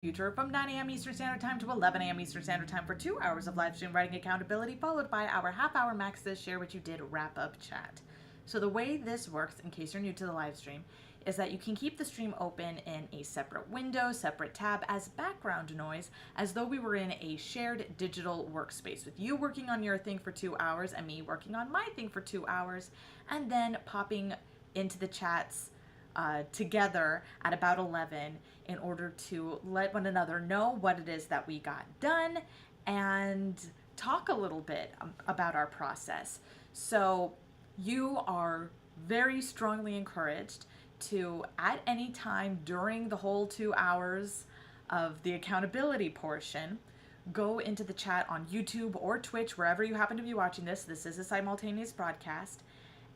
Future from 9 a.m. Eastern Standard Time to 11 a.m. Eastern Standard Time for 2 hours of live stream writing accountability, followed by our half-hour Max This Share What You Did wrap-up chat. So the way this works, in case you're new to the live stream, is that you can keep the stream open in a separate window, separate tab, as background noise, as though we were in a shared digital workspace, with you working on your thing for 2 hours and me working on my thing for 2 hours, and then popping into the chats together at about 11 in order to let one another know what it is that we got done and talk a little bit about our process. So you are very strongly encouraged to, at any time during the whole 2 hours of the accountability portion, go into the chat on YouTube or Twitch, wherever you happen to be watching this. This is a simultaneous broadcast,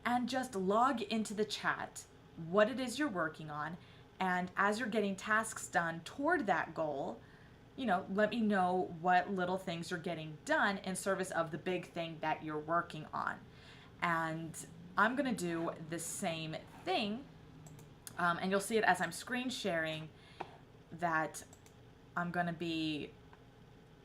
and just log into the chat what it is you're working on, and as you're getting tasks done toward that goal, let me know what little things you're getting done in service of the big thing that you're working on. And I'm gonna do the same thing, and you'll see it as I'm screen sharing, that I'm gonna be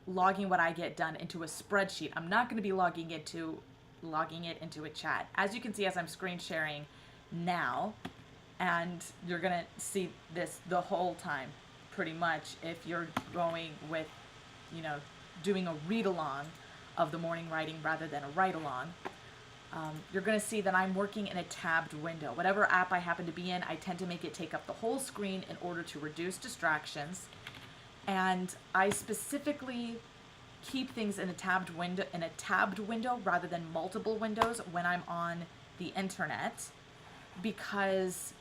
logging what I get done into a spreadsheet. I'm not gonna be logging it into a chat. As you can see, as I'm screen sharing now, and you're gonna see this the whole time, pretty much, if you're going with, doing a read along of the morning writing rather than a write along. You're gonna see that I'm working in a tabbed window. Whatever app I happen to be in, I tend to make it take up the whole screen in order to reduce distractions. And I specifically keep things in a tabbed window rather than multiple windows when I'm on the internet, because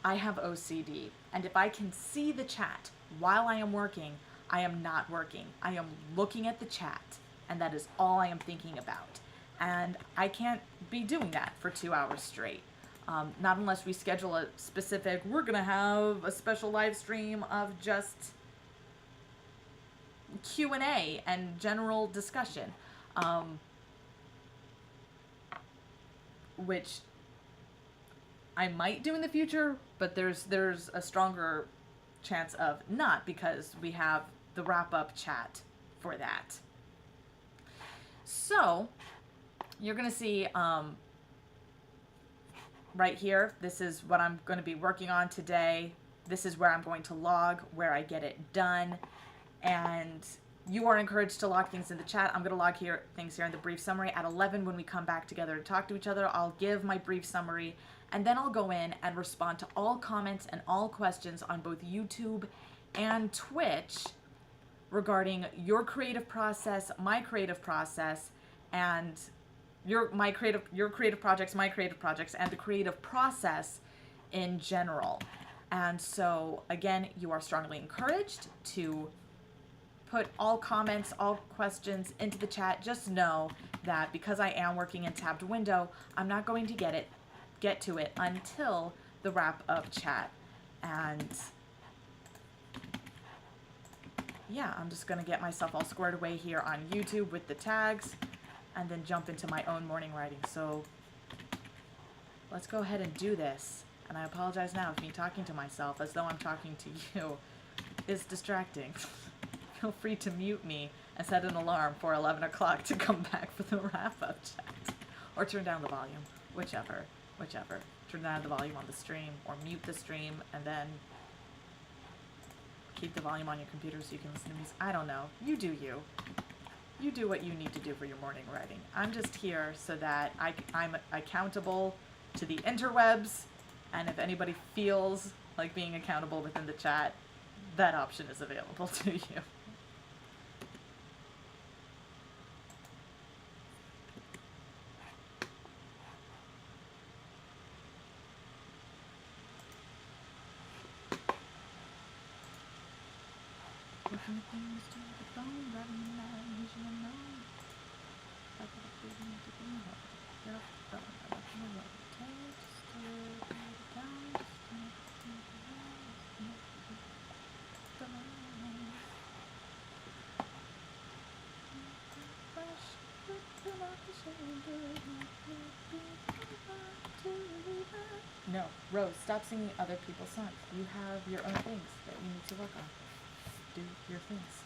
I have OCD, and if I can see the chat while I am working, I am not working. I am looking at the chat, and that is all I am thinking about. And I can't be doing that for 2 hours straight. Not unless we schedule a specific, we're gonna have a special live stream of just Q&A and general discussion, which I might do in the future, but there's a stronger chance of not, because we have the wrap-up chat for that. So you're gonna see right here, this is what I'm going to be working on today. This is where I'm going to log where I get it done, and you are encouraged to log things in the chat. I'm going to log things here in the brief summary. At 11, when we come back together to talk to each other, I'll give my brief summary, and then I'll go in and respond to all comments and all questions on both YouTube and Twitch regarding your creative process, my creative process, and your creative projects, my creative projects, and the creative process in general. And so, again, you are strongly encouraged to put all comments, all questions into the chat. Just know that because I am working in tabbed window, I'm not going to get to it until the wrap-up chat. And yeah, I'm just gonna get myself all squared away here on YouTube with the tags, and then jump into my own morning writing. So let's go ahead and do this. And I apologize now if me talking to myself as though I'm talking to you is distracting. Feel free to mute me and set an alarm for 11 o'clock to come back for the wrap-up chat. Or turn down the volume, whichever. Turn down the volume on the stream, or mute the stream, and then keep the volume on your computer so you can listen to music. I don't know. You do you. You do what you need to do for your morning writing. I'm just here so that I'm accountable to the interwebs, and if anybody feels like being accountable within the chat, that option is available to you. No, Rose, stop singing other people's songs. You have your own things that you need to work on. your face.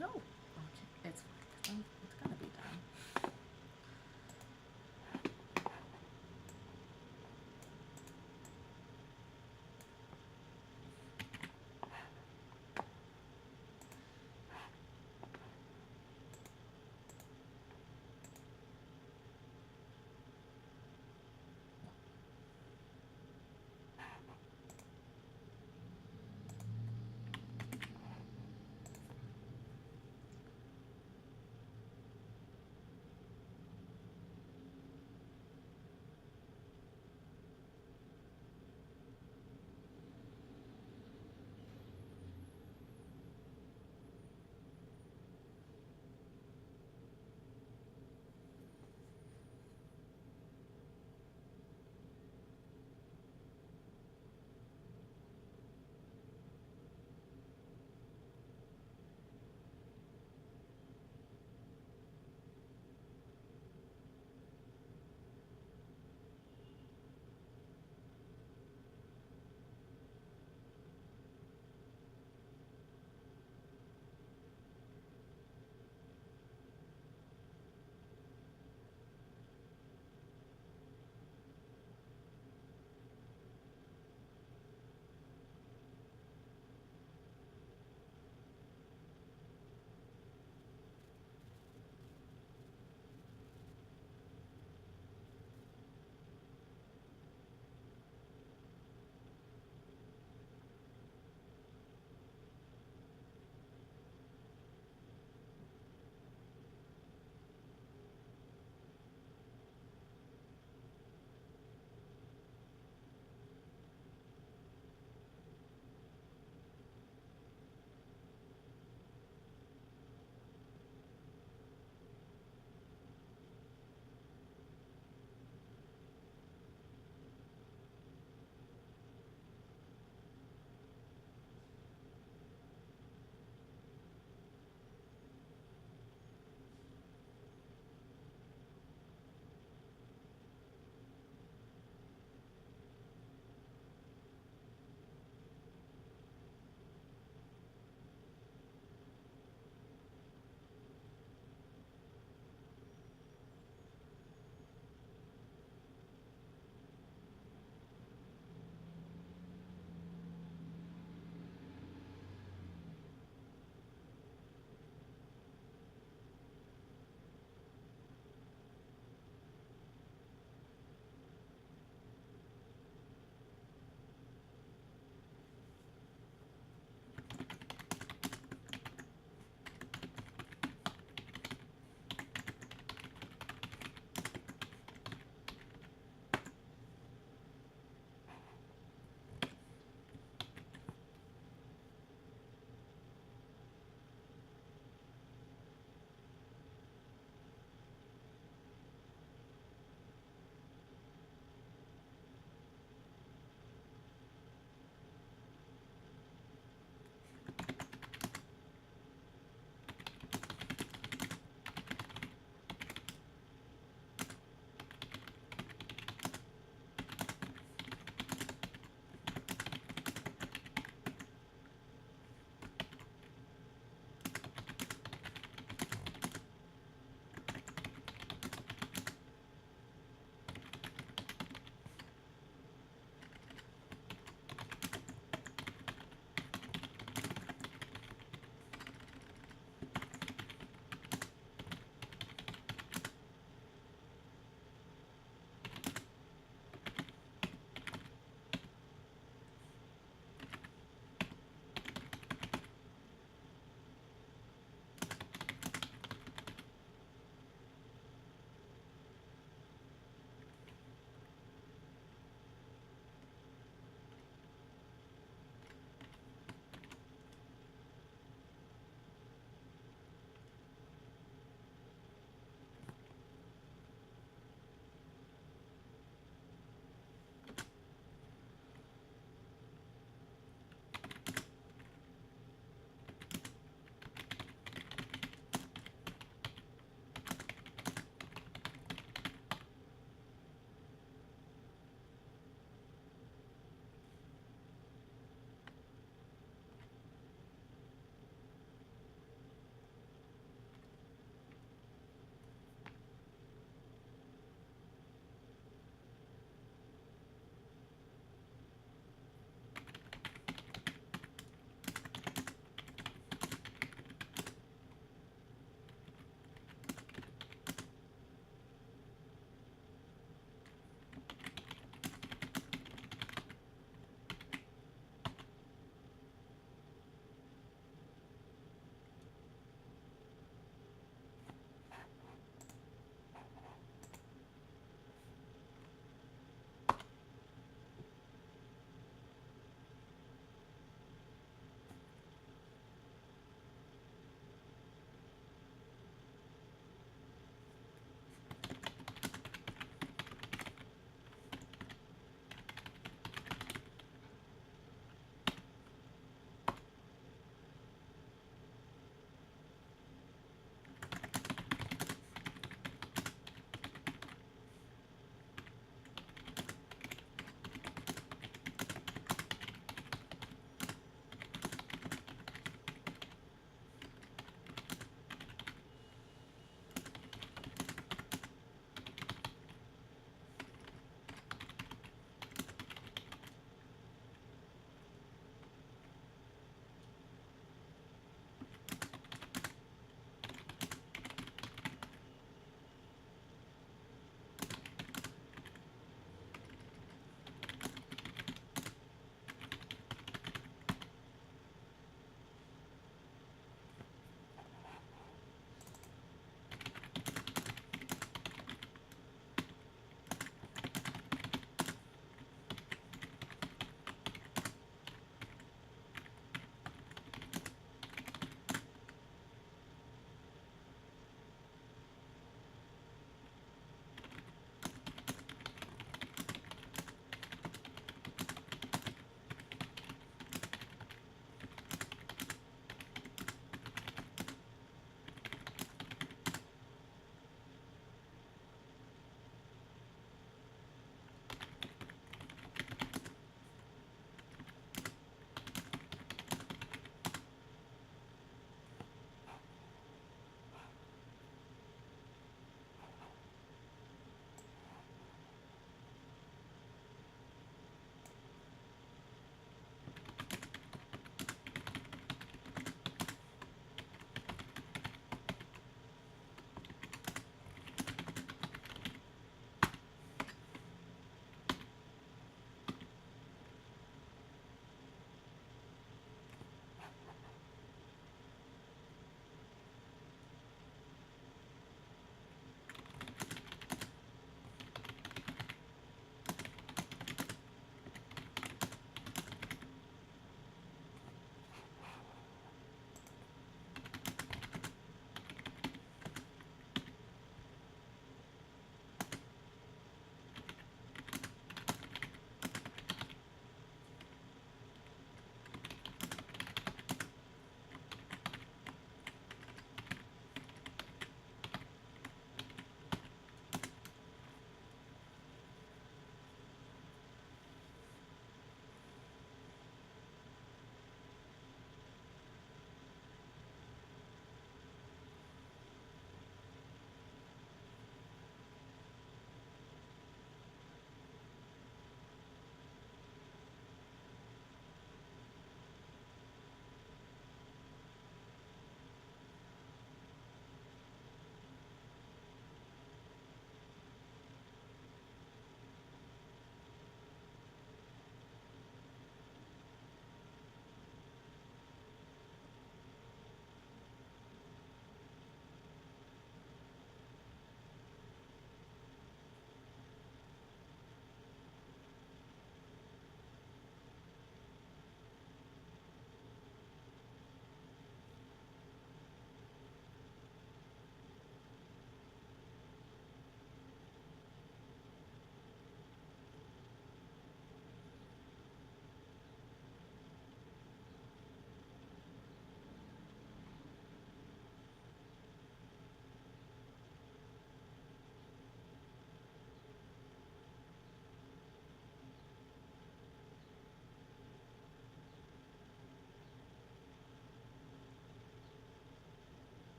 No. Okay, it's fine. It's gonna be done.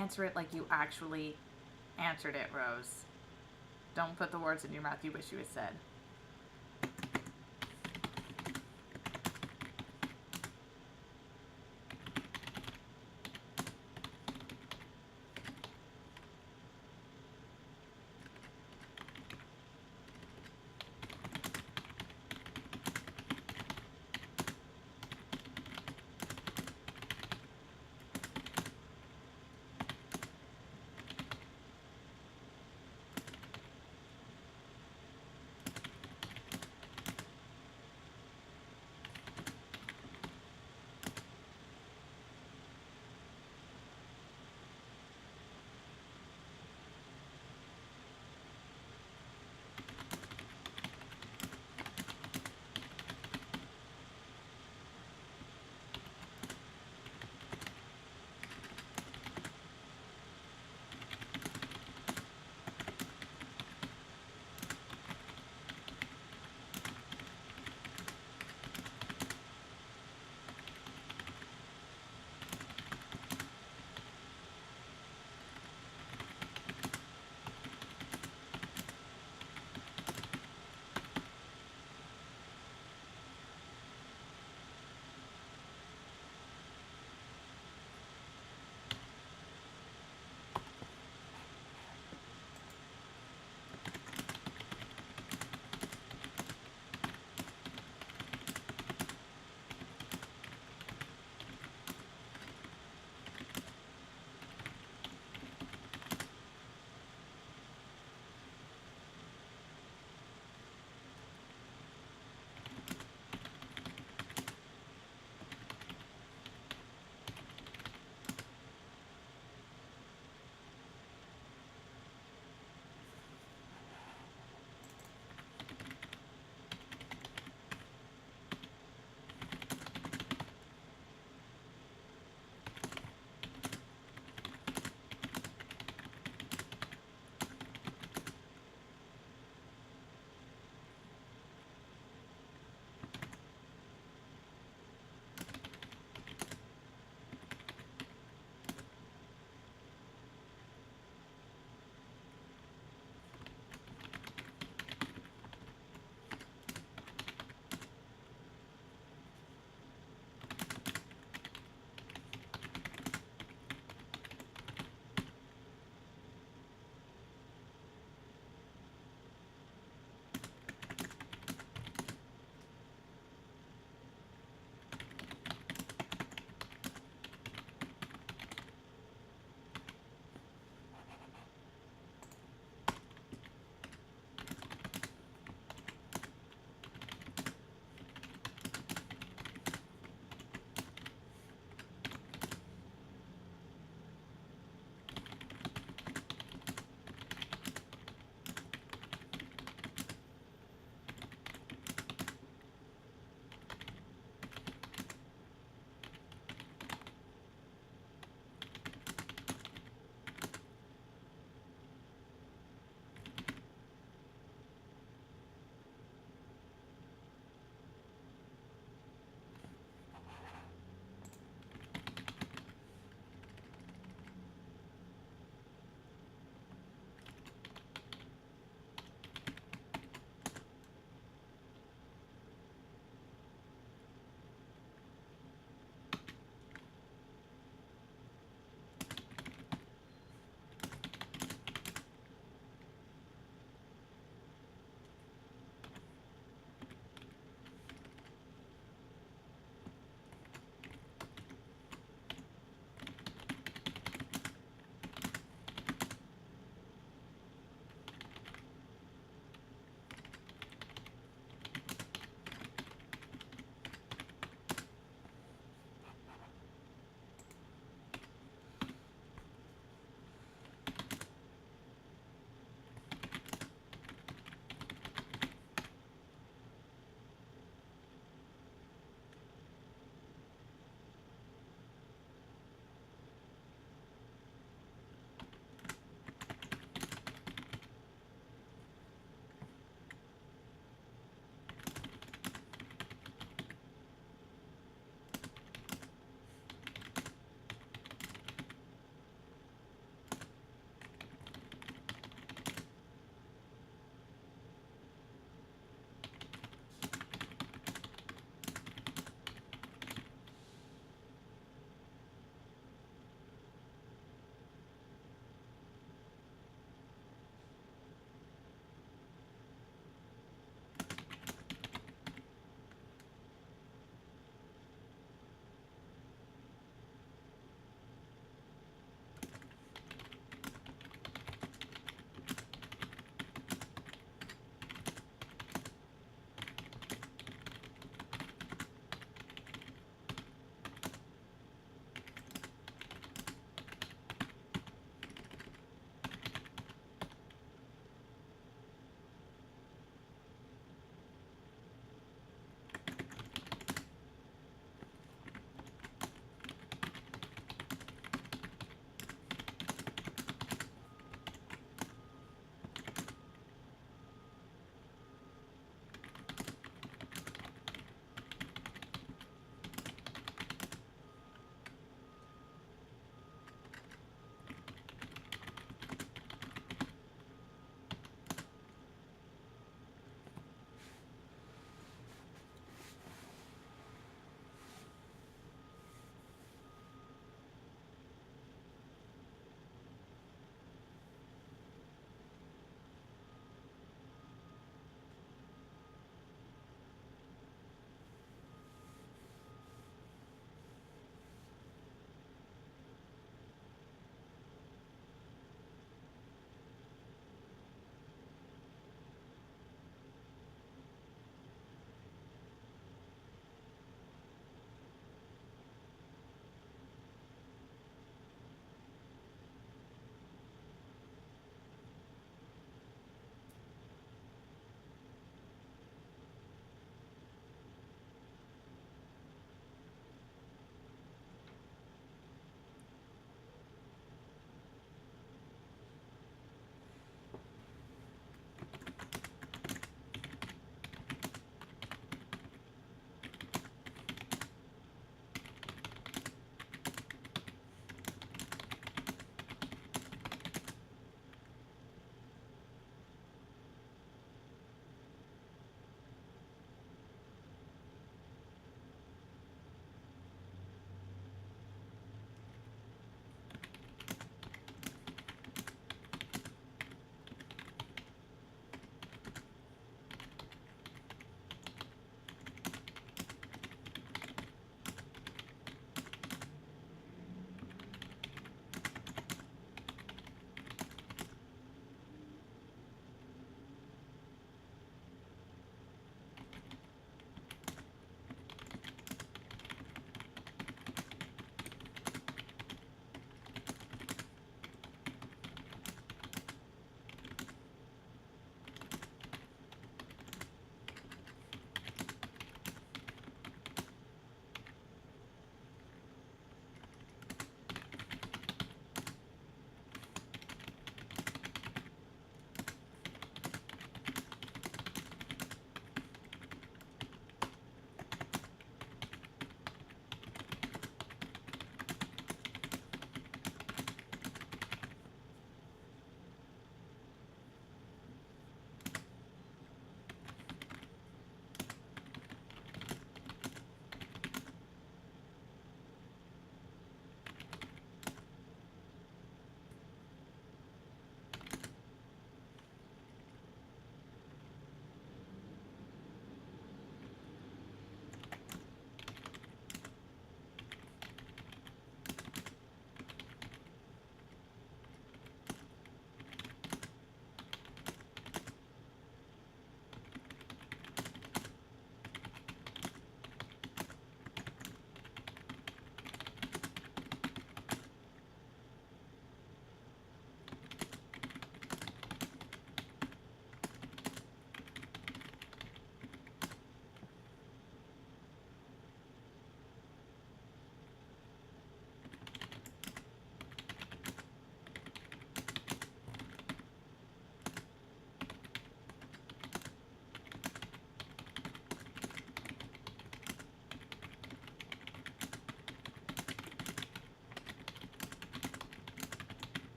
answer it like you actually answered it, Rose. Don't put the words in your mouth you wish you had said.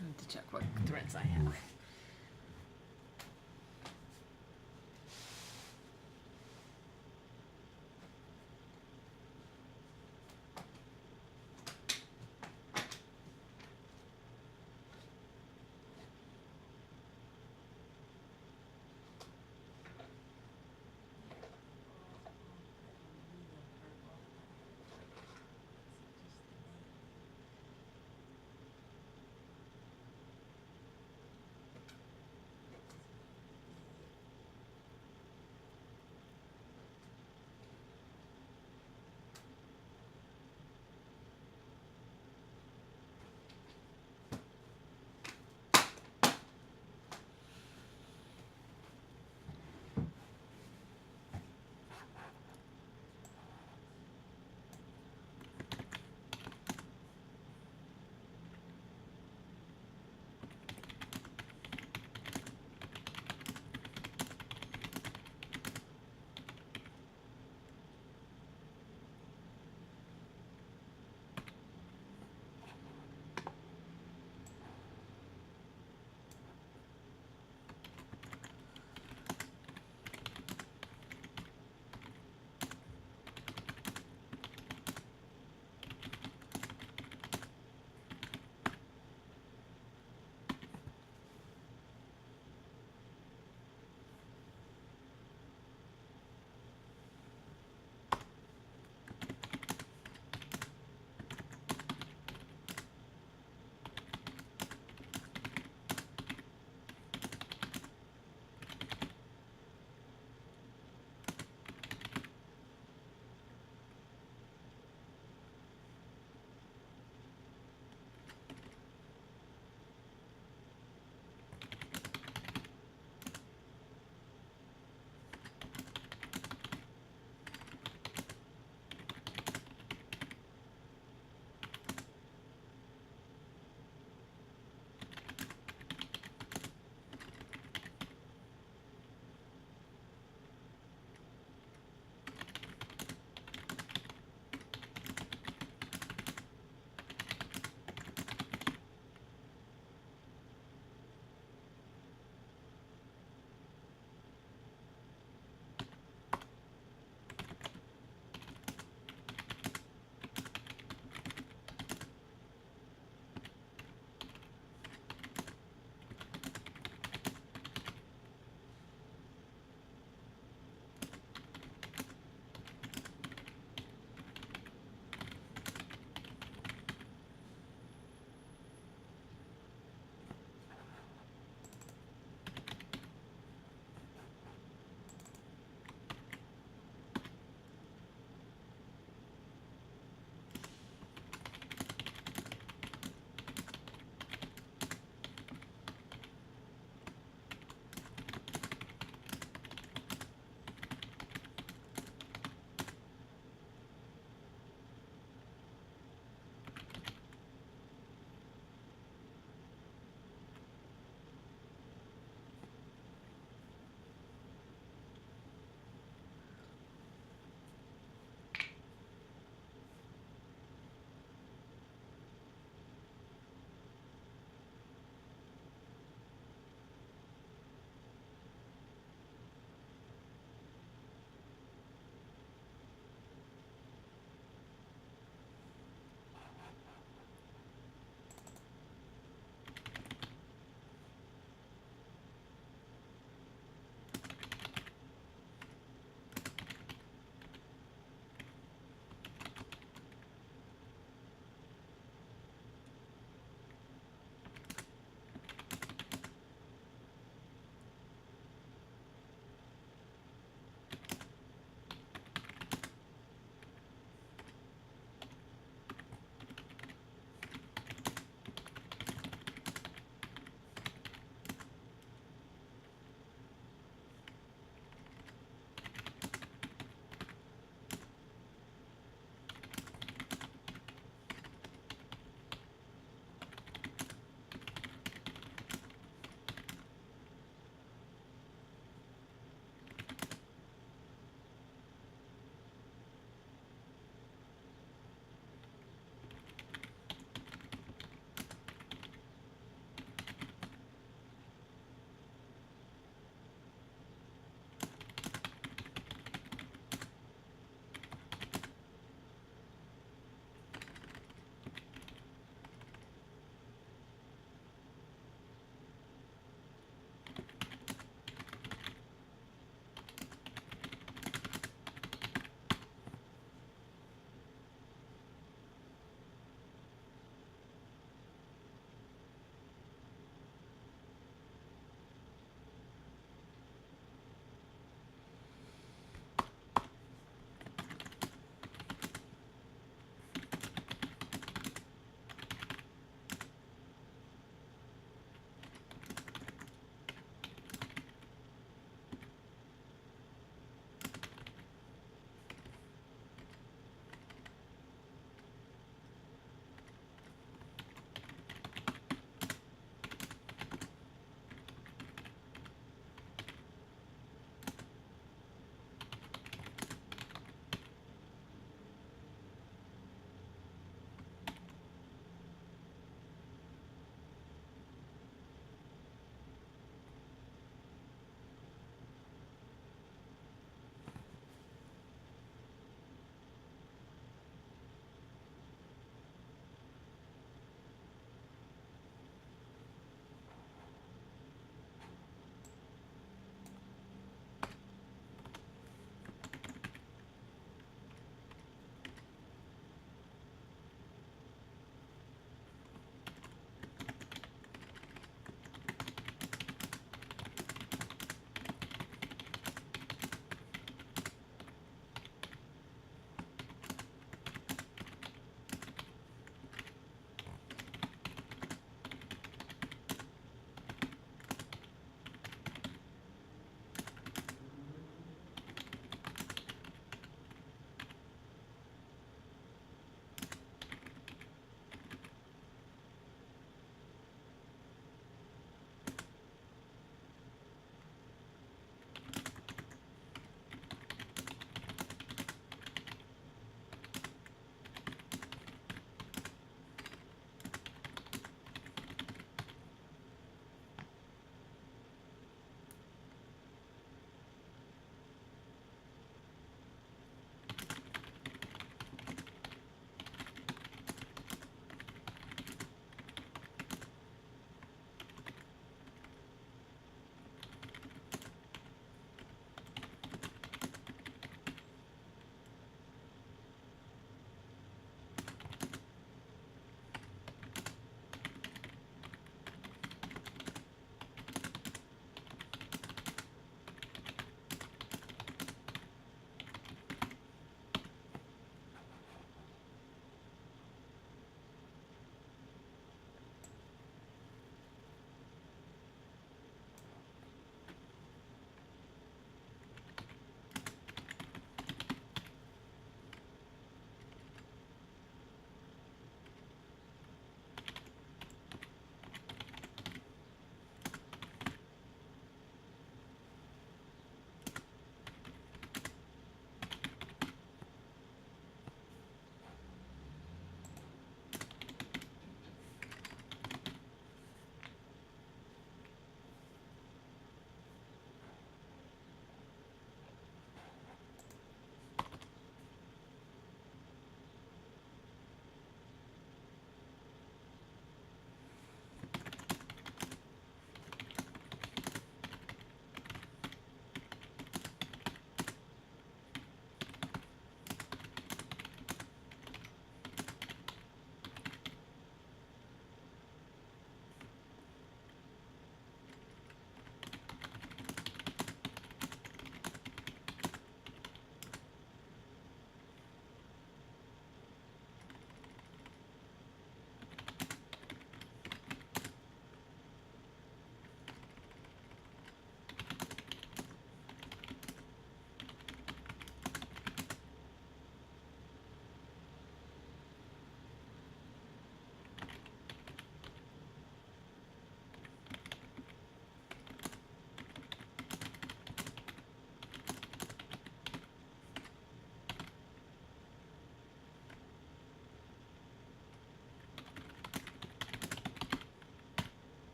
I need to check what threads I have.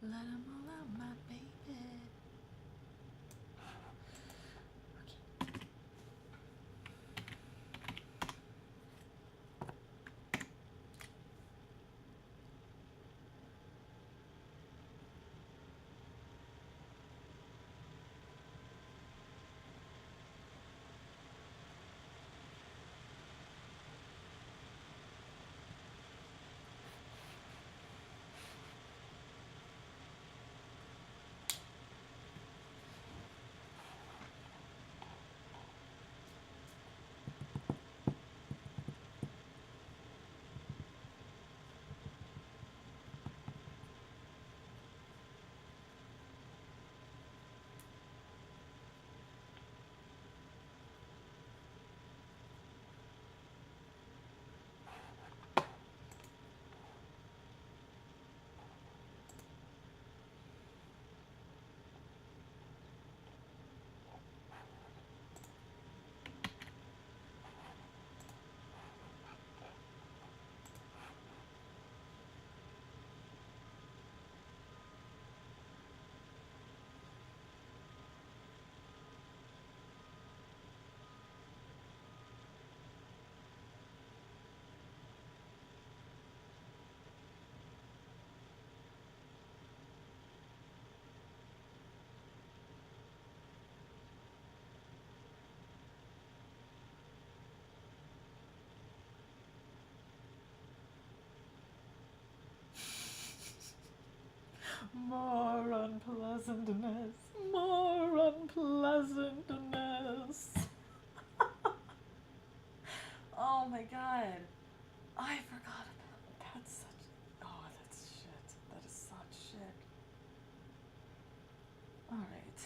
Let 'em all out, my baby. Okay. More unpleasantness, more unpleasantness. Oh my god. I forgot about that's such. Oh, that's shit. That is such shit. Alright.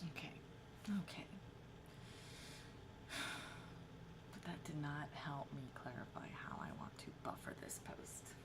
Okay. Okay. But that did not help me clarify how I want to buffer this post.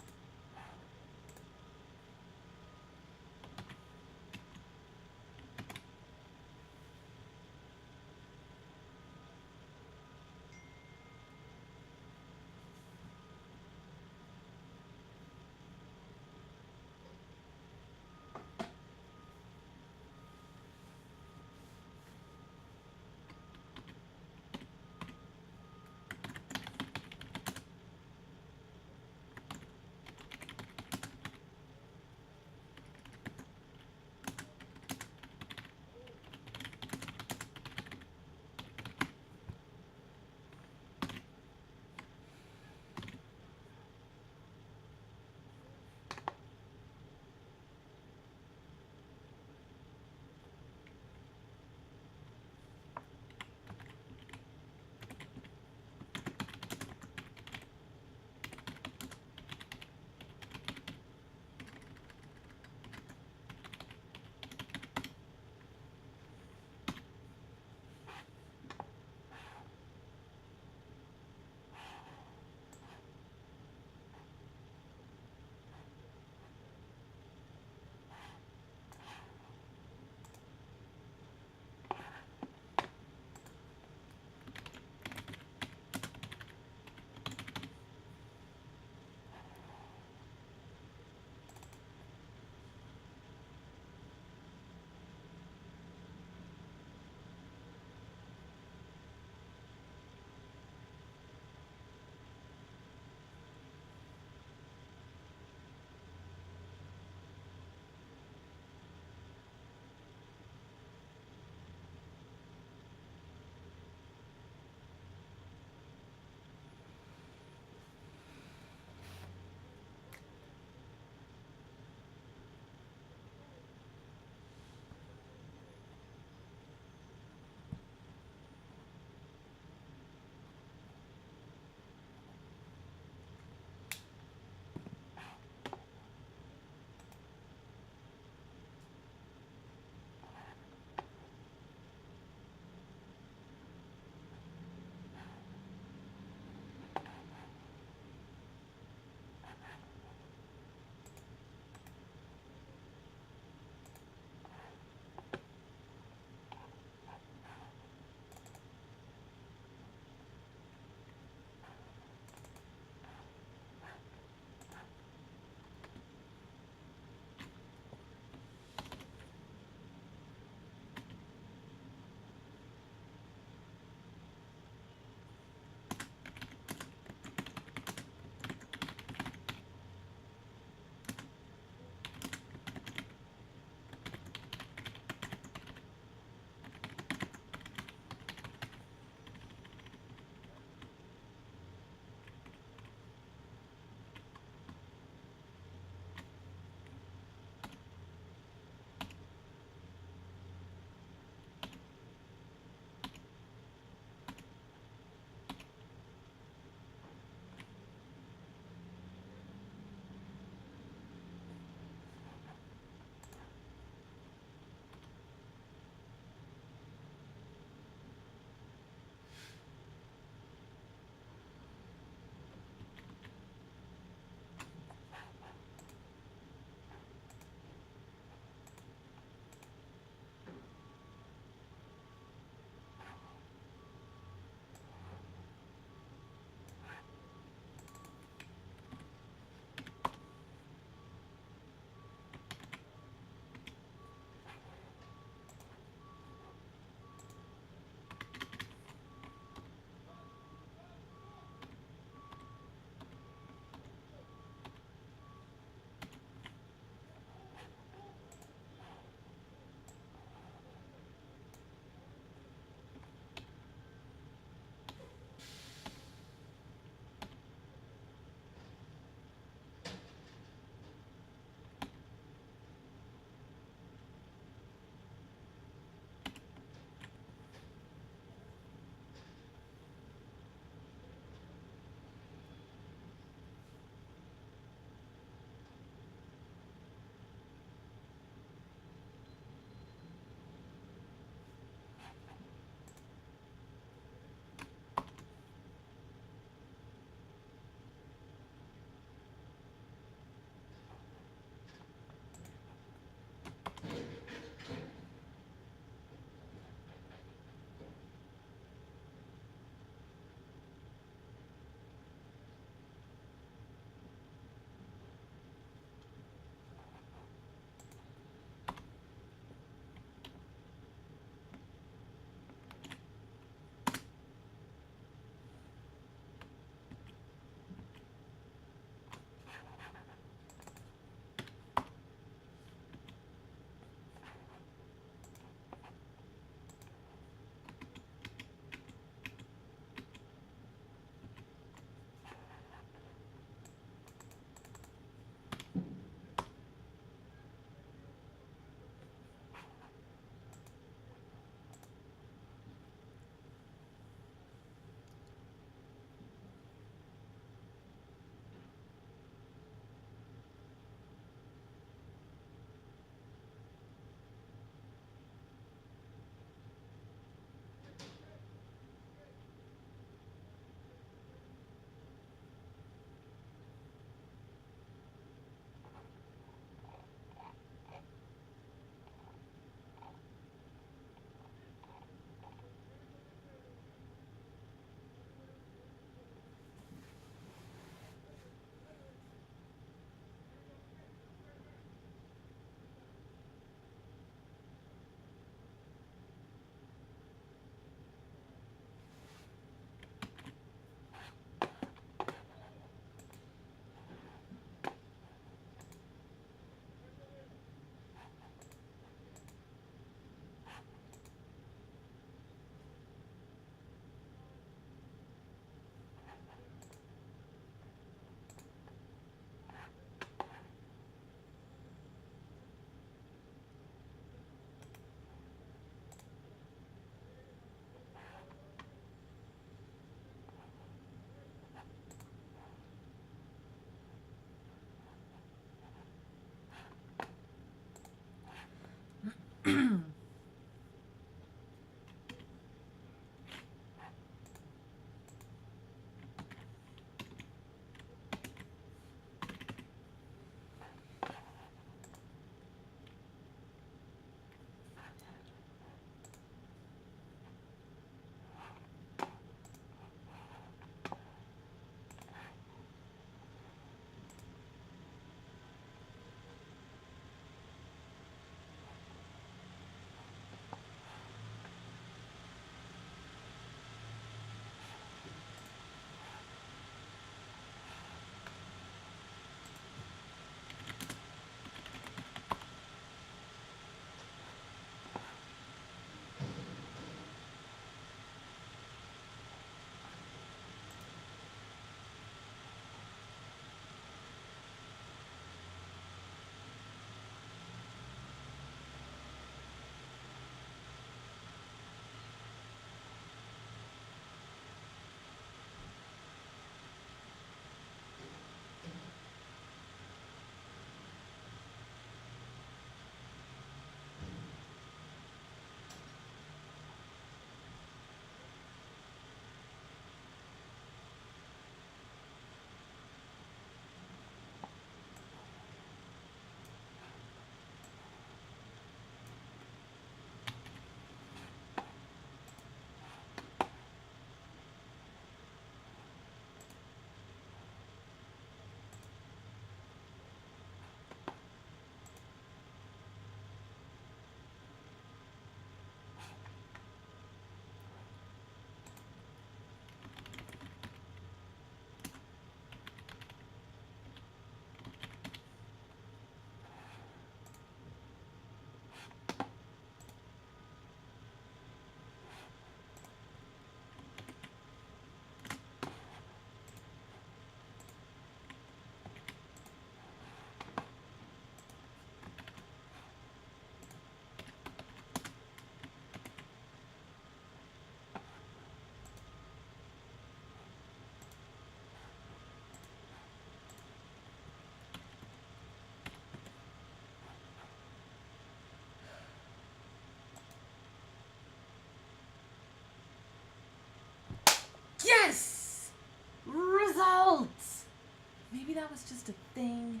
that was just a thing,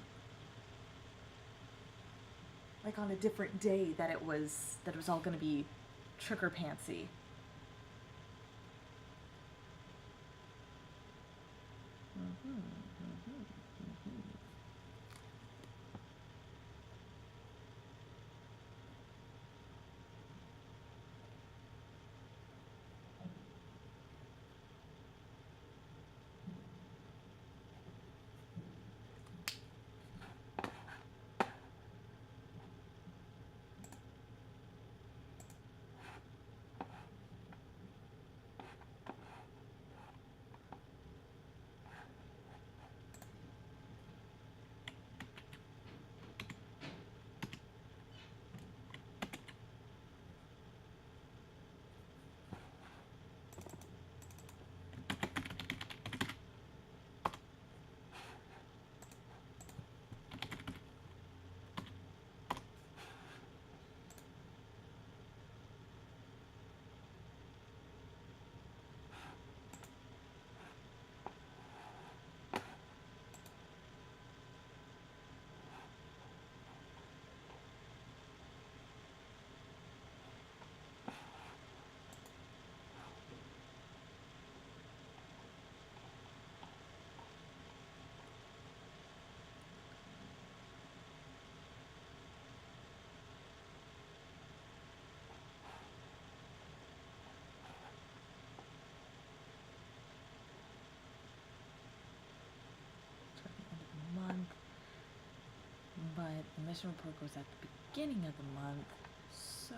like on a different day, that it was all going to be trigger pantsy. But the mission report goes at the beginning of the month, so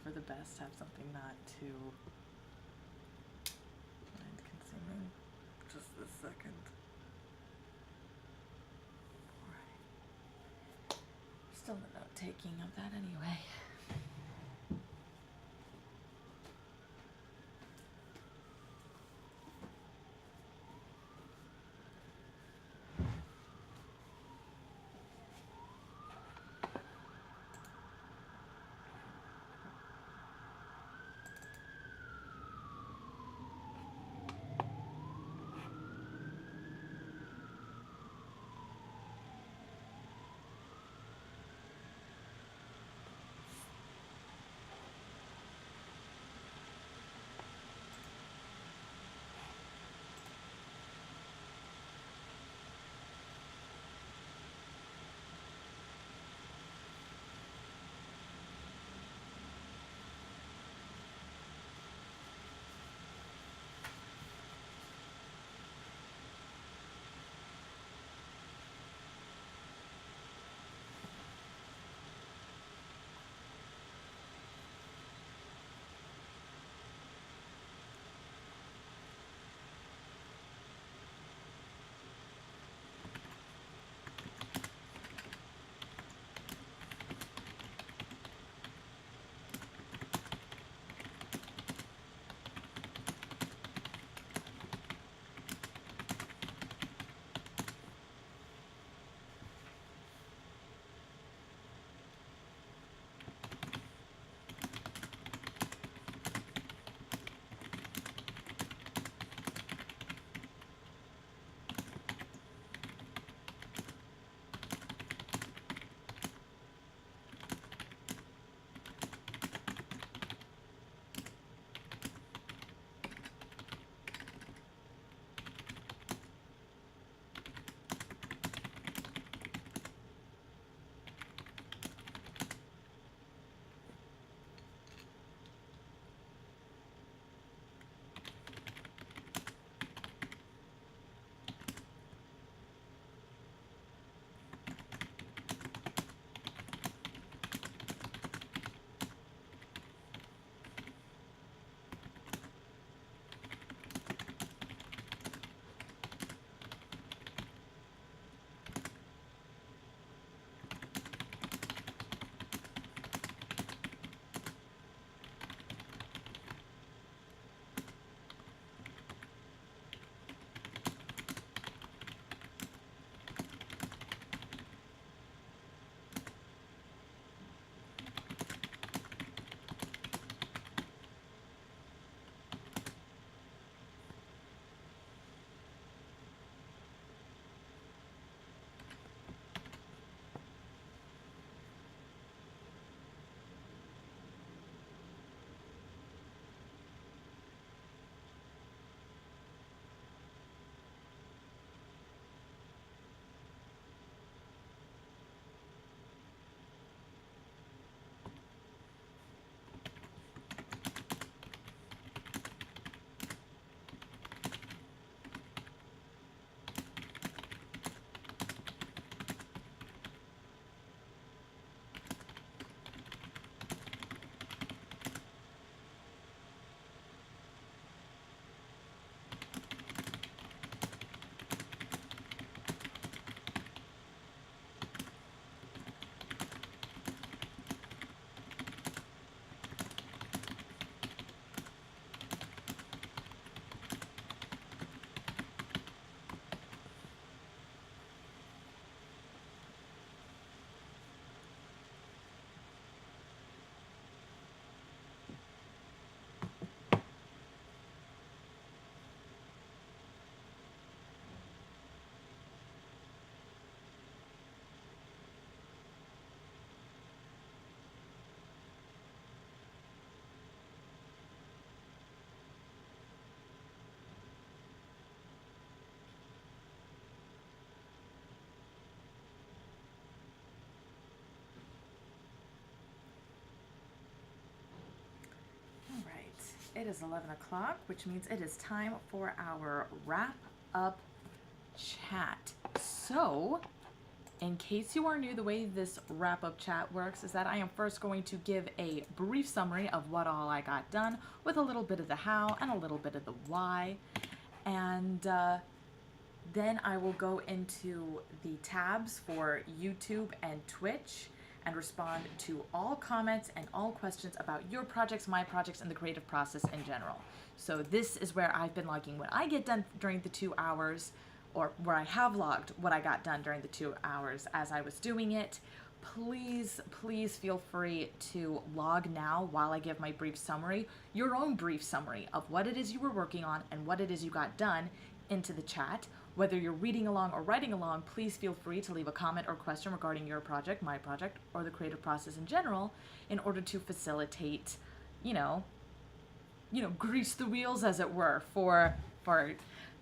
for the best. Have something not too mind consuming. Just a second. Alright. Still the note taking of that anyway. It is 11 o'clock, which means it is time for our wrap up chat. So, in case you are new, the way this wrap-up chat works is that I am first going to give a brief summary of what all I got done, with a little bit of the how and a little bit of the why. And then I will go into the tabs for YouTube and Twitch and respond to all comments and all questions about your projects, my projects, and the creative process in general. So this is where I've been logging what I get done during the 2 hours, or where I have logged what I got done during the 2 hours as I was doing it. Please, please feel free to log now while I give my brief summary, your own brief summary of what it is you were working on and what it is you got done into the chat. Whether you're reading along or writing along, please feel free to leave a comment or question regarding your project, my project, or the creative process in general in order to facilitate, grease the wheels, as it were, for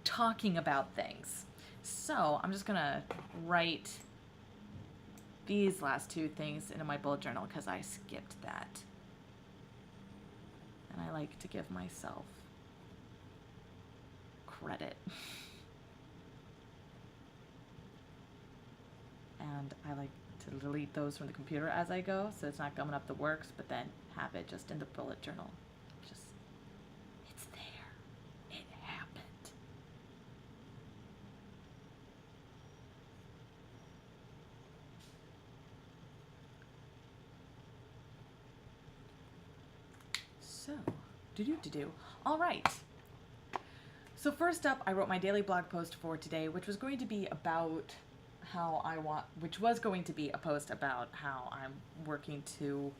talking about things. So I'm just gonna write these last 2 things into my bullet journal because I skipped that. And I like to give myself credit. And I like to delete those from the computer as I go, so it's not coming up the works, but then have it just in the bullet journal. It's there. It happened. So, all right. So first up, I wrote my daily blog post for today, which was going to be about a post about how I'm working to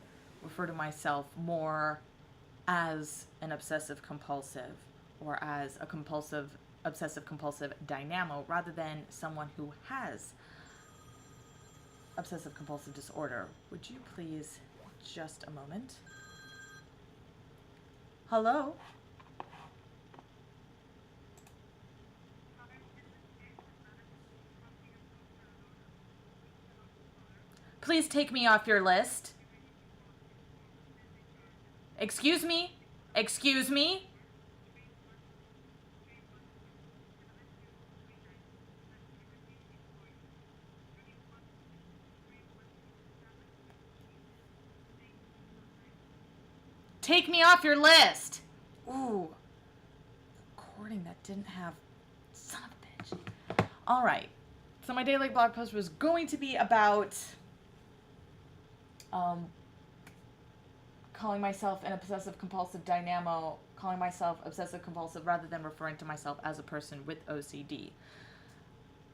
refer to myself more as an obsessive compulsive, or as a obsessive compulsive dynamo, rather than someone who has obsessive compulsive disorder. Would you please just a moment? Hello? Please take me off your list. Excuse me? Excuse me? Take me off your list. Ooh. Recording that didn't have... Son of a bitch. All right. So my daily blog post was going to be about calling myself an obsessive compulsive dynamo, calling myself obsessive compulsive rather than referring to myself as a person with OCD.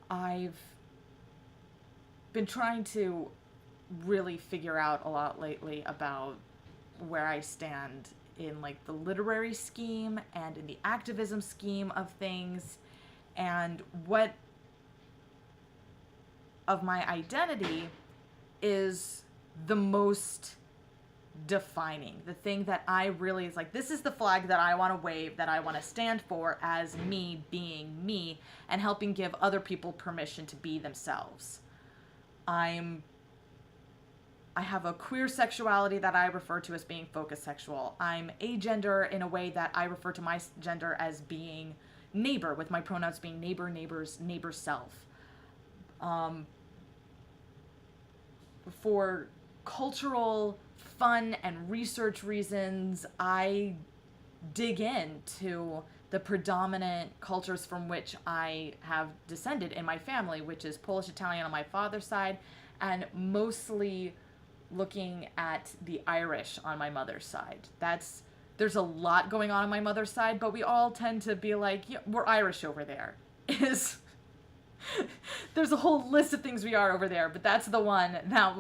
I've been trying to really figure out a lot lately about where I stand in like the literary scheme and in the activism scheme of things, and what of my identity is the most defining, the thing that I really is like, this is the flag that I want to wave, that I want to stand for as me being me and helping give other people permission to be themselves. I have a queer sexuality that I refer to as being focused sexual. I'm agender in a way that I refer to my gender as being neighbor, with my pronouns being neighbor, neighbors, neighbor self. For cultural, fun, and research reasons, I dig into the predominant cultures from which I have descended in my family, which is Polish Italian on my father's side, and mostly looking at the Irish on my mother's side. There's a lot going on my mother's side, but we all tend to be like, yeah, we're Irish over there. There's a whole list of things we are over there, but that's the one that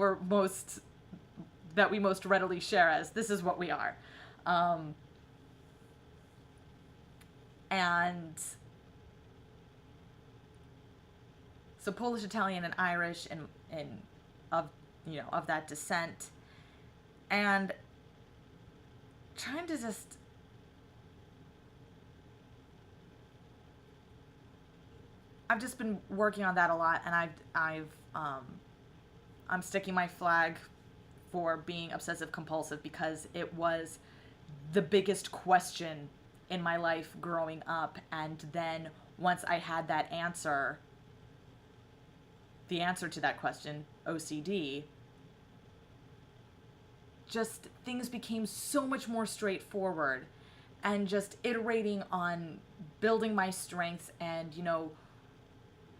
we most readily share as, this is what we are. And so Polish, Italian, and Irish, and of that descent, and trying to just I've just been working on that a lot, and I'm sticking my flag for being obsessive compulsive because it was the biggest question in my life growing up. And then once I had that answer, the answer to that question, OCD, just things became so much more straightforward, and just iterating on building my strengths and, you know,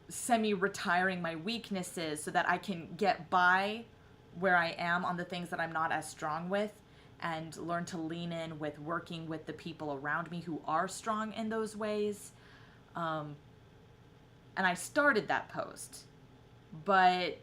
semi-retiring my weaknesses so that I can get by where I am on the things that I'm not as strong with, and learn to lean in with working with the people around me who are strong in those ways. And I started that post, but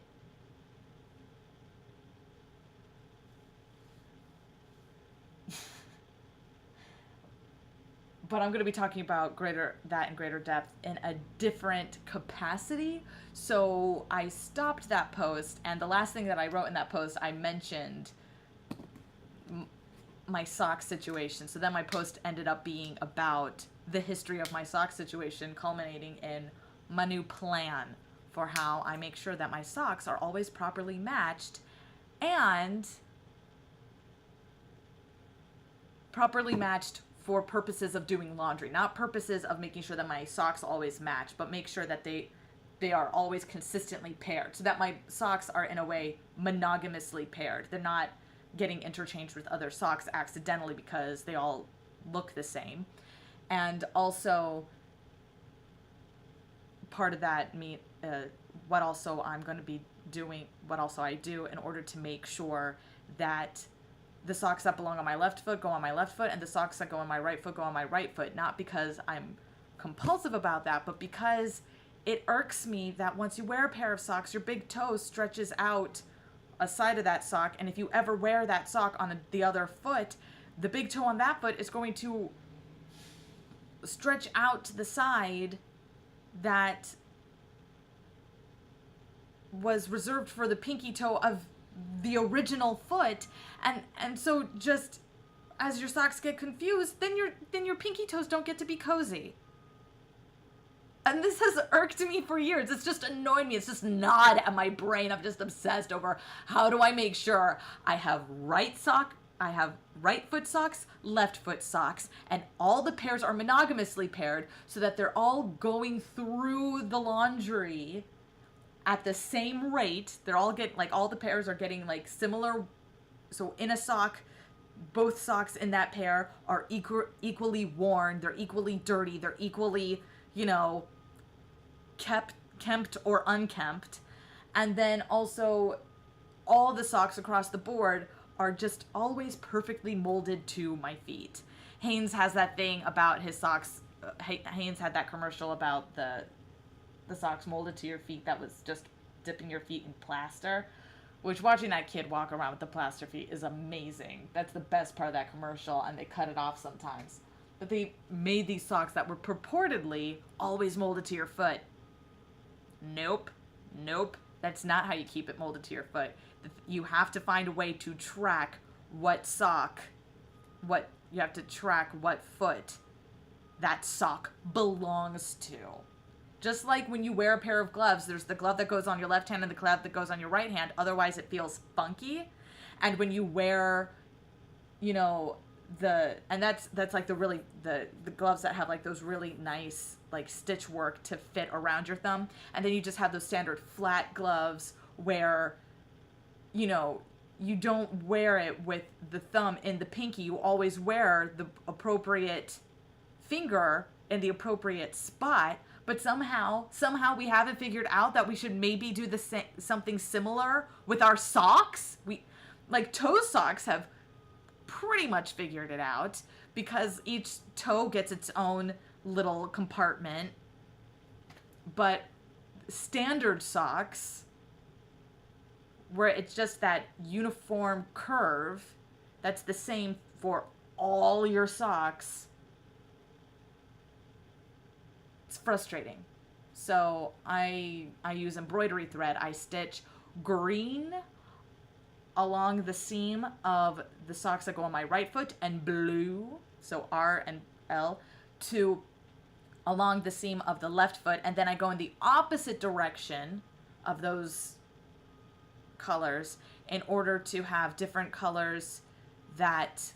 I'm going to be talking about that in greater depth in a different capacity. So I stopped that post, and the last thing that I wrote in that post, I mentioned my sock situation. So then my post ended up being about the history of my sock situation, culminating in my new plan for how I make sure that my socks are always properly matched and properly matched for purposes of doing laundry, not purposes of making sure that my socks always match, but make sure that they are always consistently paired, so that my socks are in a way monogamously paired. They're not getting interchanged with other socks accidentally because they all look the same. And also part of that what also I'm going to be doing, what also I do in order to make sure that the socks that belong on my left foot go on my left foot, and the socks that go on my right foot go on my right foot. Not because I'm compulsive about that, but because it irks me that once you wear a pair of socks, your big toe stretches out a side of that sock, and if you ever wear that sock on the other foot, the big toe on that foot is going to stretch out to the side that was reserved for the pinky toe of the original foot, and so just as your socks get confused, then your pinky toes don't get to be cozy. And this has irked me for years. It's just annoyed me. It's just gnawed at my brain. I'm just obsessed over how do I make sure I have right foot socks, left foot socks, and all the pairs are monogamously paired so that they're all going through the laundry at the same rate. They're all all the pairs are getting like similar. So in a sock, both socks in that pair are equally worn. They're equally dirty. They're equally, kempt or unkempt. And then also all the socks across the board are just always perfectly molded to my feet. Hanes has that thing about his socks. Hanes had that commercial about the socks molded to your feet that was just dipping your feet in plaster, which watching that kid walk around with the plaster feet is amazing. That's the best part of that commercial, and they cut it off sometimes. But they made these socks that were purportedly always molded to your foot. Nope. That's not how you keep it molded to your foot. You have to find a way to track what foot that sock belongs to. Just like when you wear a pair of gloves, there's the glove that goes on your left hand and the glove that goes on your right hand. Otherwise, it feels funky. And when you wear, that's like the gloves that have like those really nice like stitch work to fit around your thumb. And then you just have those standard flat gloves where, you don't wear it with the thumb in the pinky. You always wear the appropriate finger in the appropriate spot. But somehow we haven't figured out that we should maybe do something similar with our socks. Toe socks have pretty much figured it out because each toe gets its own little compartment. But standard socks, where it's just that uniform curve that's the same for all your socks, it's frustrating. So I use embroidery thread. I stitch green along the seam of the socks that go on my right foot, and blue, so R and L, along the seam of the left foot, and then I go in the opposite direction of those colors in order to have different colors that,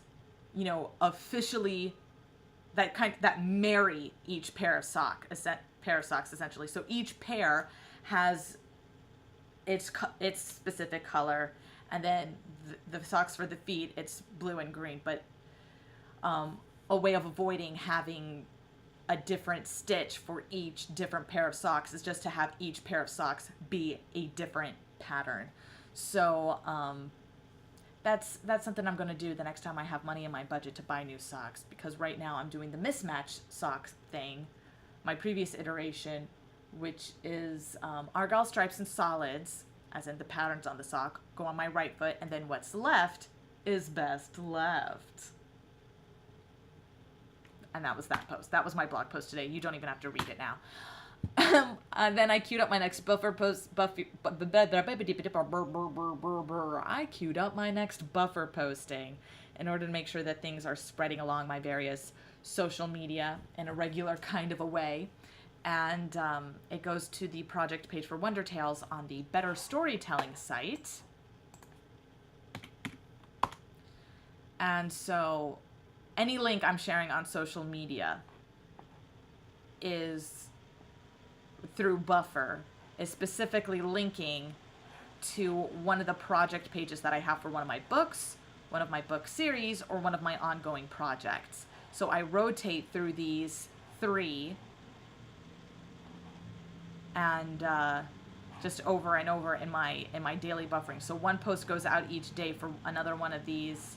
officially that marry each pair of socks essentially. So each pair has its specific color, and then the socks for the feet, it's blue and green. But a way of avoiding having a different stitch for each different pair of socks is just to have each pair of socks be a different pattern. So that's something I'm going to do the next time I have money in my budget to buy new socks, because right now I'm doing the mismatch socks thing, my previous iteration, which is argyle stripes and solids, as in the patterns on the sock, go on my right foot, and then what's left is best left. And that was that post. That was my blog post today. You don't even have to read it now. Then I queued up my next buffer post. I queued up my next buffer posting in order to make sure that things are spreading along my various social media in a regular kind of a way. And it goes to the project page for Wonder Tales on the Better Storytelling site. And so any link I'm sharing on social media is through Buffer, is specifically linking to one of the project pages that I have for one of my books, one of my book series, or one of my ongoing projects. So I rotate through these three and just over and over in my daily buffering. So one post goes out each day for another one of these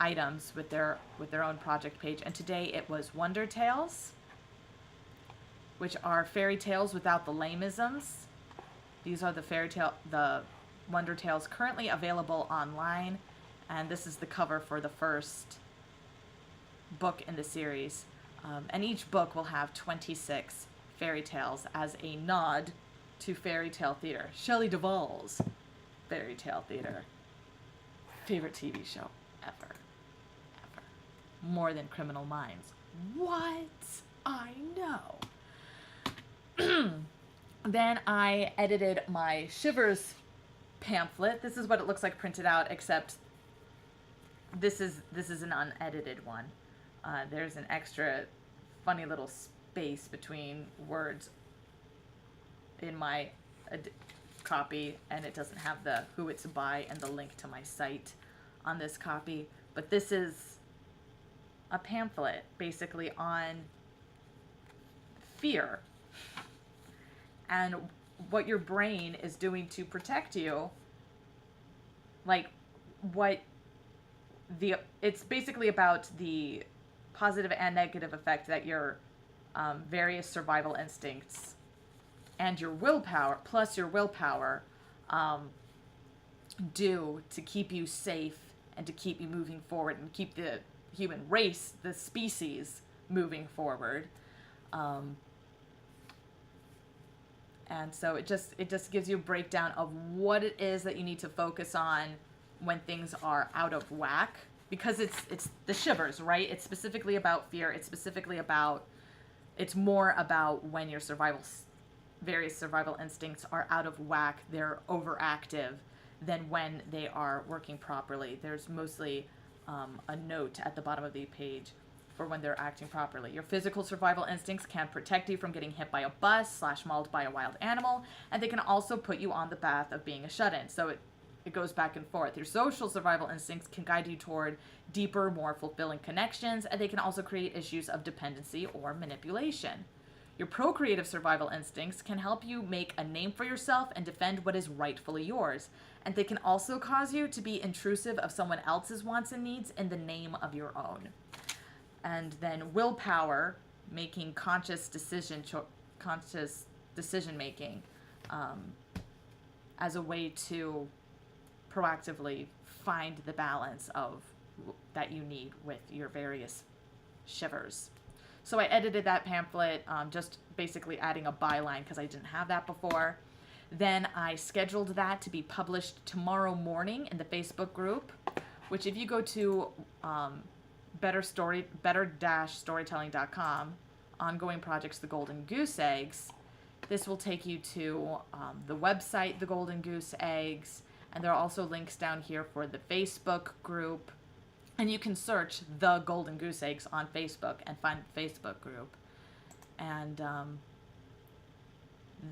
items with their own project page. And today it was Wonder Tales, which are fairy tales without the lame-isms. These are the Wonder Tales currently available online, and this is the cover for the first book in the series. And each book will have 26 fairy tales as a nod to fairy tale theater. Shelley Duvall's Fairy Tale Theater. Favorite TV show ever. More than Criminal Minds. What? I know. Then I edited my Shivers pamphlet. This is what it looks like printed out, except this is an unedited one. There's an extra funny little space between words in my copy, and it doesn't have the who it's by and the link to my site on this copy. But this is a pamphlet basically on fear and what your brain is doing to protect you. Like it's basically about the positive and negative effect that your various survival instincts and your willpower, plus your willpower, do to keep you safe and to keep you moving forward and keep the human race, the species, moving forward. And so it just gives you a breakdown of what it is that you need to focus on when things are out of whack, because it's the shivers, right? It's specifically about fear. It's more about when your various survival instincts are out of whack, they're overactive, than when they are working properly. There's mostly a note at the bottom of the page for when they're acting properly. Your physical survival instincts can protect you from getting hit by a bus / mauled by a wild animal, and they can also put you on the path of being a shut-in. So it goes back and forth. Your social survival instincts can guide you toward deeper, more fulfilling connections, and they can also create issues of dependency or manipulation. Your procreative survival instincts can help you make a name for yourself and defend what is rightfully yours, and they can also cause you to be intrusive of someone else's wants and needs in the name of your own. And then willpower, making conscious decision making as a way to proactively find the balance of that you need with your various shivers. So I edited that pamphlet, just basically adding a byline because I didn't have that before. Then I scheduled that to be published tomorrow morning in the Facebook group, which if you go to better-storytelling.com, ongoing projects, The Golden Goose Eggs, this will take you to the website, The Golden Goose Eggs, and there are also links down here for the Facebook group. And you can search The Golden Goose Eggs on Facebook and find the Facebook group. And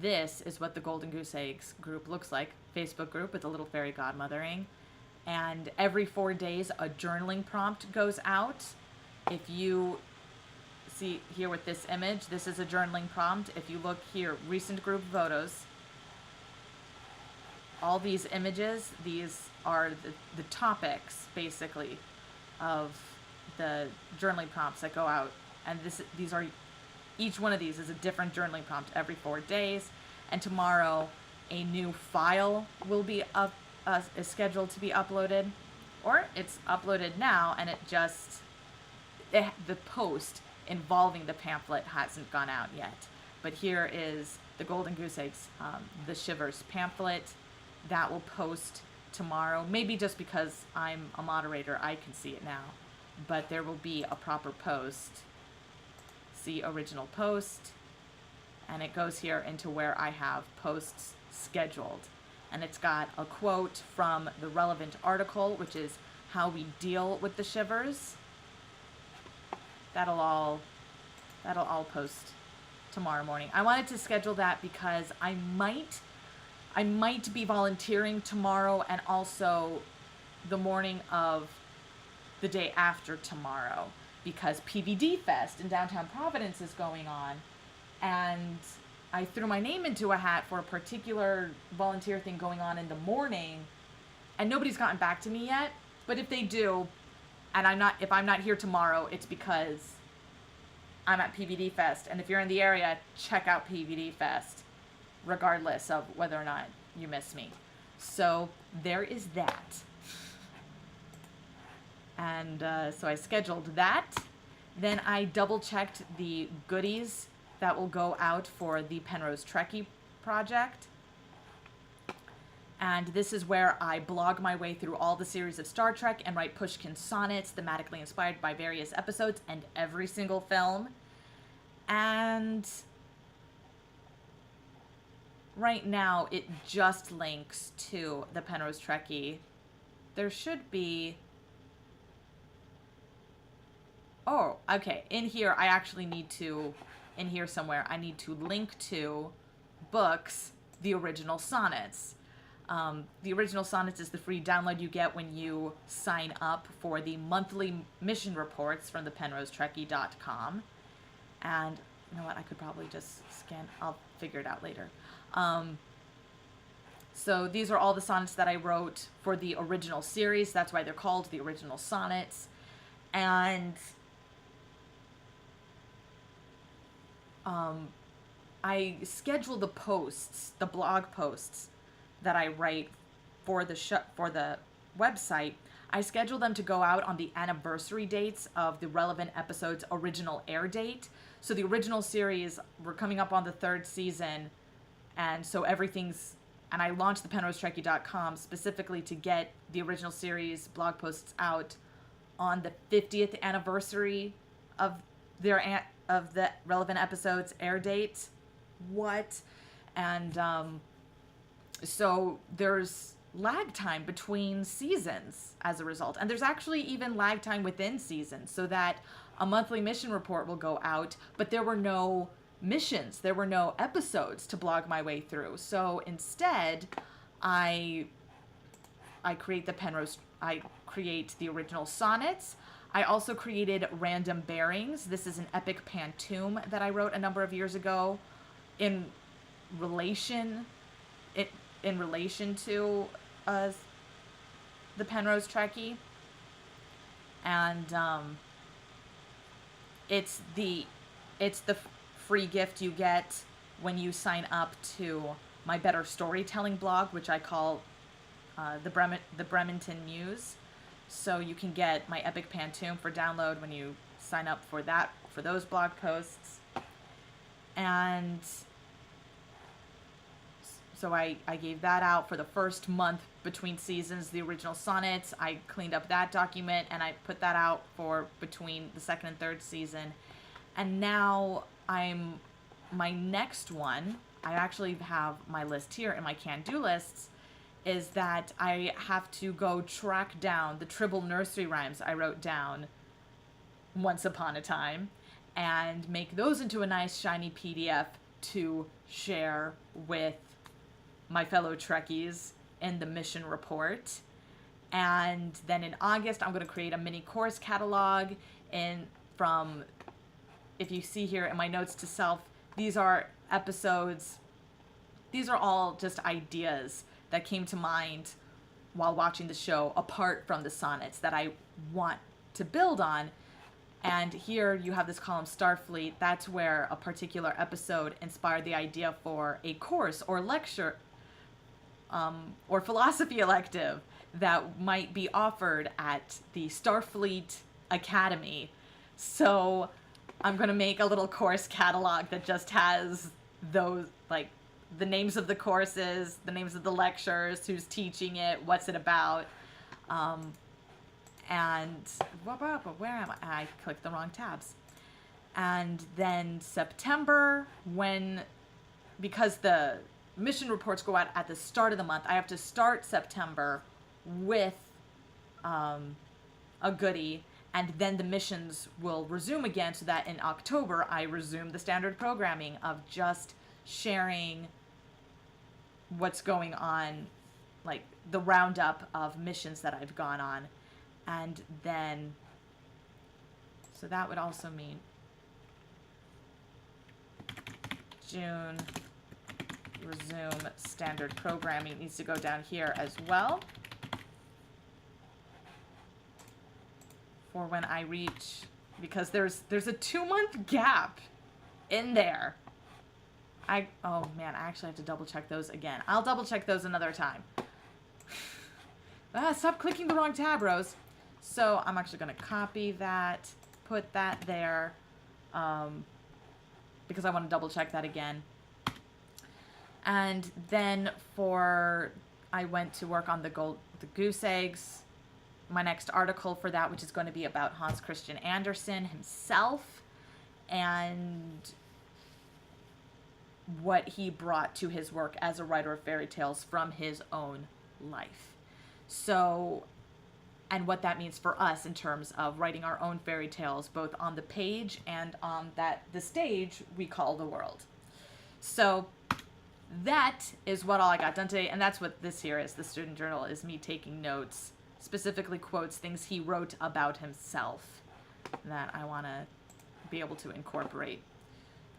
This is what the Golden Goose Eggs group looks like. Facebook group with a little fairy godmothering. And every 4 days, a journaling prompt goes out. If you see here with this image, this is a journaling prompt. If you look here, recent group photos, all these images, these are the topics, basically, of the journaling prompts that go out. And these are, each one of these is a different journaling prompt every 4 days. And tomorrow, a new file will be is scheduled to be uploaded, or it's uploaded now, and the post involving the pamphlet hasn't gone out yet. But here is the Golden Goose Eggs, the Shivers pamphlet that will post tomorrow. Maybe just because I'm a moderator, I can see it now, but there will be a proper post. See original post, and it goes here into where I have posts scheduled. And it's got a quote from the relevant article, which is how we deal with the shivers. That'll all post tomorrow morning. I wanted to schedule that because I might be volunteering tomorrow and also the morning of the day after tomorrow, because PVD Fest in downtown Providence is going on, and I threw my name into a hat for a particular volunteer thing going on in the morning, and nobody's gotten back to me yet. But if they do, and if I'm not here tomorrow, it's because I'm at PVD Fest. And if you're in the area, check out PVD Fest, regardless of whether or not you miss me. So there is that. And so I scheduled that. Then I double-checked the goodies that will go out for the Penrose Trekkie project. And this is where I blog my way through all the series of Star Trek and write Pushkin sonnets thematically inspired by various episodes and every single film. And right now it just links to the Penrose Trekkie. There should be... Oh, okay. In here, I actually need to... In here somewhere, I need to link to books, the original sonnets. The original sonnets is the free download you get when you sign up for the monthly mission reports from the PenroseTrekkie.com. And you know what? I could probably just scan. I'll figure it out later. So these are all the sonnets that I wrote for the original series. That's why they're called the original sonnets. And I schedule the posts, the blog posts that I write for the website. I schedule them to go out on the anniversary dates of the relevant episode's original air date. So the original series, we're coming up on the 3rd season, and so and I launched the PenroseTrekkie.com specifically to get the original series blog posts out on the 50th anniversary of the relevant episode's air date. What? And so there's lag time between seasons as a result. And there's actually even lag time within seasons, so that a monthly mission report will go out, but there were no missions, there were no episodes to blog my way through. So instead, I create the original sonnets. I also created Random Bearings. This is an epic pantoum that I wrote a number of years ago in relation to the Penrose Trekkie. And it's the free gift you get when you sign up to my Better Storytelling blog, which I call the Bremerton Muse. So you can get my epic pantoum for download when you sign up for those blog posts. And so I gave that out for the first month between seasons, the original sonnets. I cleaned up that document and I put that out for between the 2nd and 3rd season. And now my next one, I actually have my list here in my can-do lists, is that I have to go track down the Tribble nursery rhymes I wrote down once upon a time and make those into a nice shiny PDF to share with my fellow Trekkies in the mission report. And then in August, I'm going to create a mini course catalog. And from, if you see here in my notes to self, these are episodes. These are all just ideas that came to mind while watching the show, apart from the sonnets that I want to build on. And here you have this column, Starfleet. That's where a particular episode inspired the idea for a course or lecture or philosophy elective that might be offered at the Starfleet Academy. So I'm going to make a little course catalog that just has those, like, the names of the courses, the names of the lectures, who's teaching it, what's it about. And where am I? I clicked the wrong tabs. And then September, because the mission reports go out at the start of the month, I have to start September with a goodie, and then the missions will resume again, so that in October I resume the standard programming of just sharing what's going on, like the roundup of missions that I've gone on. And then, so that would also mean June, resume standard programming. It needs to go down here as well for when I reach, because there's a 2-month gap in there. Oh man, I actually have to double check those again. I'll double check those another time. Stop clicking the wrong tab, Rose. So I'm actually going to copy that, put that there, because I want to double check that again. And then I went to work on the goose eggs, my next article for that, which is going to be about Hans Christian Andersen himself and what he brought to his work as a writer of fairy tales from his own life. So, and what that means for us in terms of writing our own fairy tales, both on the page and on the stage we call the world. So that is what all I got done today, and that's what this here is. The student journal is me taking notes, specifically quotes, things he wrote about himself that I want to be able to incorporate.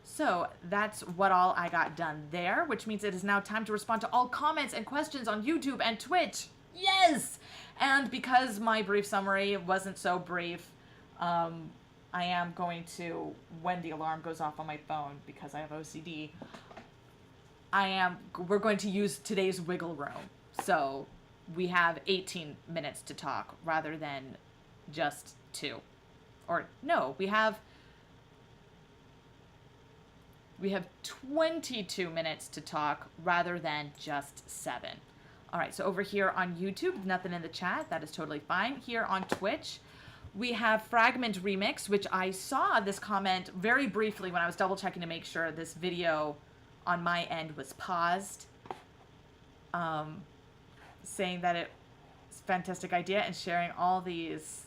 So that's what all I got done there, which means it is now time to respond to all comments and questions on YouTube and Twitch. Yes! And because my brief summary wasn't so brief, I am going to, when the alarm goes off on my phone, because I have OCD, we're going to use today's wiggle room. So we have 18 minutes to talk rather than just 2. Or no, we have 22 minutes to talk rather than just 7. All right, so over here on YouTube, nothing in the chat. That is totally fine. Here on Twitch, we have Fragment Remix, which I saw this comment very briefly when I was double checking to make sure this video on my end was paused, saying that it's a fantastic idea and sharing all these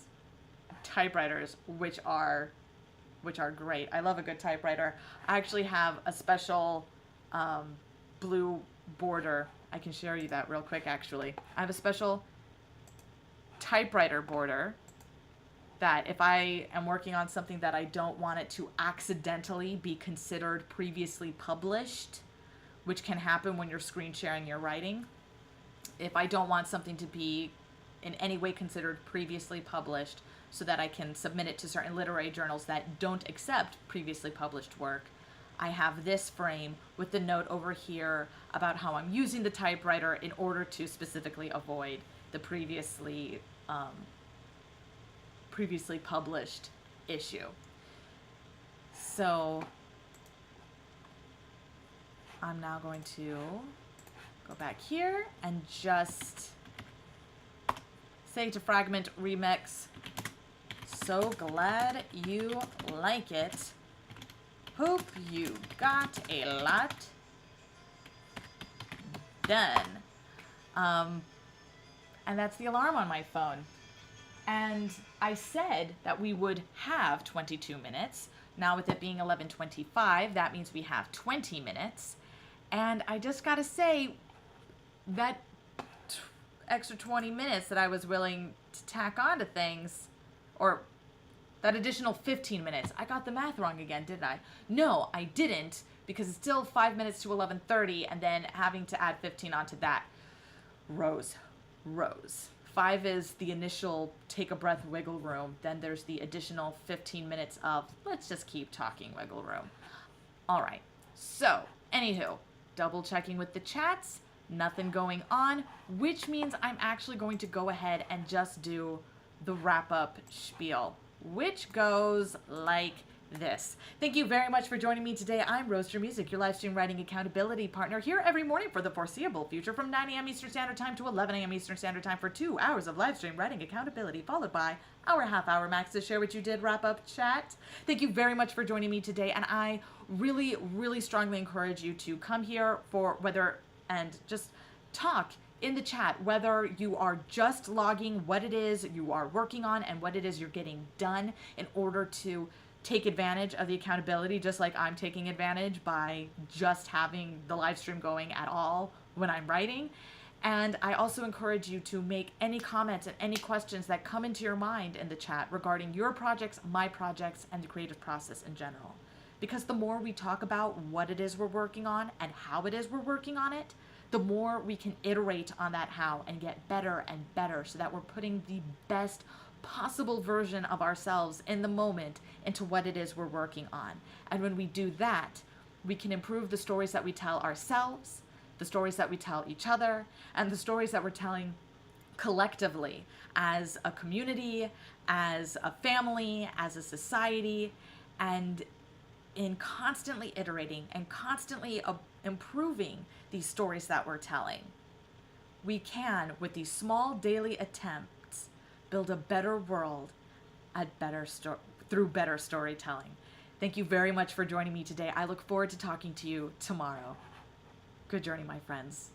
typewriters, which are great. I love a good typewriter. I actually have a special blue border. I can share you that real quick, actually. I have a special typewriter border that if I am working on something that I don't want it to accidentally be considered previously published, which can happen when you're screen sharing your writing. If I don't want something to be in any way considered previously published so that I can submit it to certain literary journals that don't accept previously published work, I have this frame with the note over here about how I'm using the typewriter in order to specifically avoid the previously published issue. So I'm now going to go back here and just say to Fragment Remix, so glad you like it. Hope you got a lot done. And that's the alarm on my phone. And I said that we would have 22 minutes. Now with it being 11:25, that means we have 20 minutes. And I just got to say that extra 20 minutes that I was willing to tack on to things, or that additional 15 minutes. I got the math wrong again, didn't I? No, I didn't, because it's still 5 minutes to 11:30, and then having to add 15 onto that. Rose. 5 is the initial take a breath wiggle room. Then there's the additional 15 minutes of let's just keep talking wiggle room. All right. So, anywho, double checking with the chats. Nothing going on, which means I'm actually going to go ahead and just do the wrap-up spiel, which goes like this. Thank you very much for joining me today. I'm Roaster Music, your live stream writing accountability partner, here every morning for the foreseeable future from 9 a.m. Eastern Standard Time to 11 a.m. Eastern Standard Time for 2 hours of live stream writing accountability, followed by our half-hour max to share what you did wrap-up chat. Thank you very much for joining me today, and I really, really strongly encourage you to come here for and just talk in the chat, whether you are just logging what it is you are working on and what it is you're getting done in order to take advantage of the accountability, just like I'm taking advantage by just having the live stream going at all when I'm writing. And I also encourage you to make any comments and any questions that come into your mind in the chat regarding your projects, my projects, and the creative process in general. Because the more we talk about what it is we're working on and how it is we're working on it, the more we can iterate on that how and get better and better, so that we're putting the best possible version of ourselves in the moment into what it is we're working on. And when we do that, we can improve the stories that we tell ourselves, the stories that we tell each other, and the stories that we're telling collectively as a community, as a family, as a society. And in constantly iterating and constantly improving these stories that we're telling, we can, with these small daily attempts, build a better world through better storytelling. Thank you very much for joining me today. I look forward to talking to you tomorrow. Good journey, my friends.